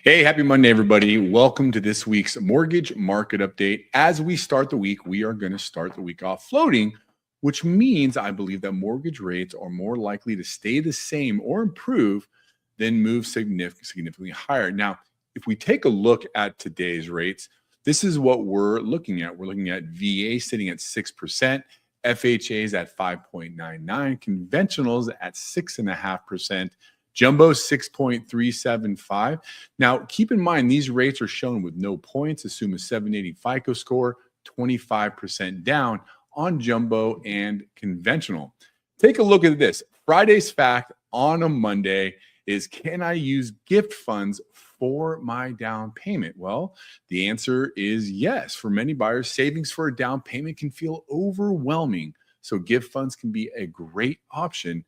Hey, happy Monday, everybody. Welcome to this week's mortgage market update. As we start the week, we are going to start the week off floating, which means I believe that mortgage rates are more likely to stay the same or improve than move significantly higher. Now, if we take a look at today's rates, this is what we're looking at. We're looking at VA sitting at 6%, FHAs at 5.99, conventionals at 6.5%. Jumbo 6.375. Now, keep in mind, these rates are shown with no points. Assume a 780 FICO score, 25% down on jumbo and conventional. Take a look at this. Friday's fact on a Monday is, can I use gift funds for my down payment? Well, the answer is yes. For many buyers, savings for a down payment can feel overwhelming. So gift funds can be a great option.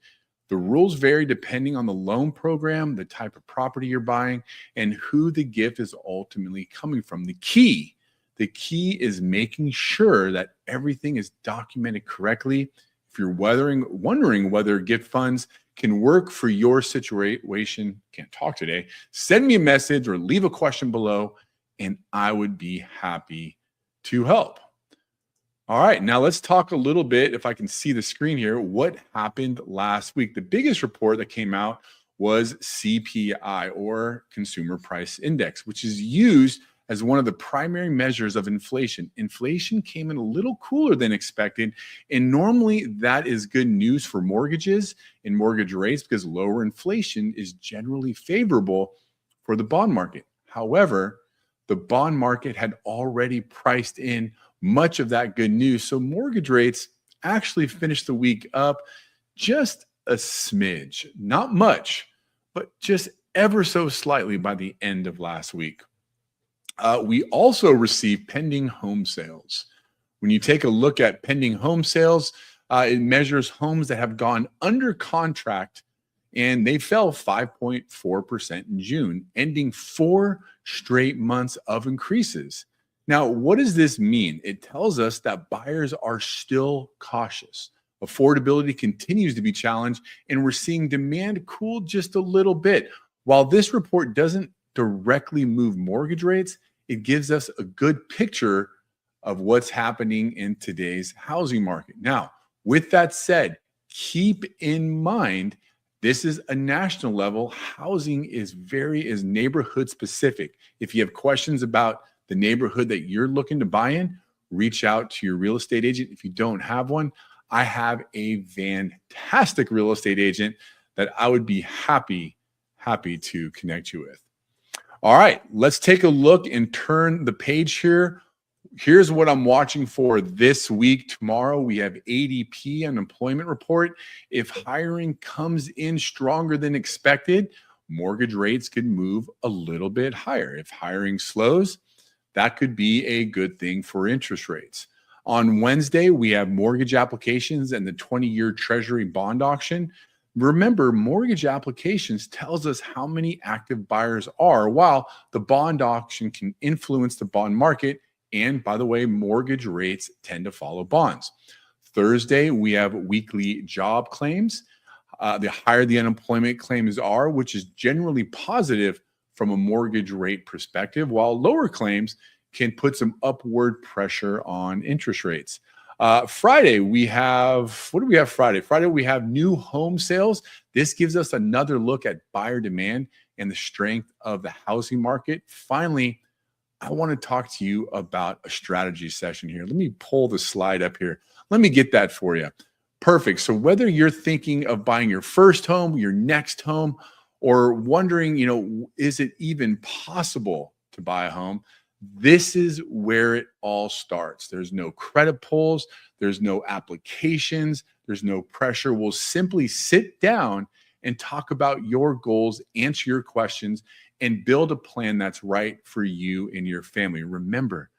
The rules vary depending on the loan program, the type of property you're buying, and who the gift is ultimately coming from. The key is making sure that everything is documented correctly. If you're wondering whether gift funds can work for your situation, can't talk today, send me a message or leave a question below, and I would be happy to help. All right, now let's talk a little bit, if I can see the screen here, what happened last week. The biggest report that came out was CPI, or Consumer Price Index, which is used as one of the primary measures of inflation. Inflation came in a little cooler than expected, and normally that is good news for mortgages and mortgage rates because lower inflation is generally favorable for the bond market. However, the bond market had already priced in much of that good news. So mortgage rates actually finished the week up just a smidge, not much, but just ever so slightly by the end of last week. We also received pending home sales. When you take a look at pending home sales, it measures homes that have gone under contract, and they fell 5.4% in June, ending 4 straight months of increases. Now, what does this mean? It tells us that buyers are still cautious. Affordability continues to be challenged, and we're seeing demand cool just a little bit. While this report doesn't directly move mortgage rates, it gives us a good picture of what's happening in today's housing market. Now, with that said, keep in mind, this is a national level. Housing is neighborhood specific. If you have questions about the neighborhood that you're looking to buy in, reach out to your real estate agent. If you don't have one, I have a fantastic real estate agent that I would be happy to connect you with. All right, let's take a look and turn the page here. Here's what I'm watching for this week. Tomorrow, we have ADP unemployment report. If hiring comes in stronger than expected, mortgage rates could move a little bit higher. If hiring slows, that could be a good thing for interest rates. On Wednesday, we have mortgage applications and the 20-year Treasury bond auction. Remember, mortgage applications tells us how many active buyers are, while the bond auction can influence the bond market. And by the way, mortgage rates tend to follow bonds. Thursday, we have weekly job claims. The higher the unemployment claims are, which is generally positive from a mortgage rate perspective, while lower claims can put some upward pressure on interest rates. Friday, we have, what do we have Friday? Friday, we have new home sales. This gives us another look at buyer demand and the strength of the housing market. Finally, I want to talk to you about a strategy session here. Let me pull the slide up here. Let me get that for you. Perfect. So whether you're thinking of buying your first home, your next home, or wondering, is it even possible to buy a home? This is where it all starts. There's no credit pulls. There's no applications. There's no pressure. We'll simply sit down and talk about your goals, answer your questions, and build a plan that's right for you and your family. Remember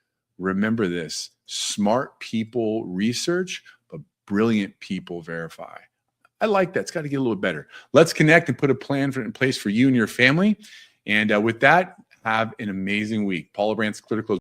this: smart people research, but brilliant people verify. I like that. It's got to get a little better. Let's connect and put a plan in place for you and your family. And with that, have an amazing week. Paula Brandt's Critical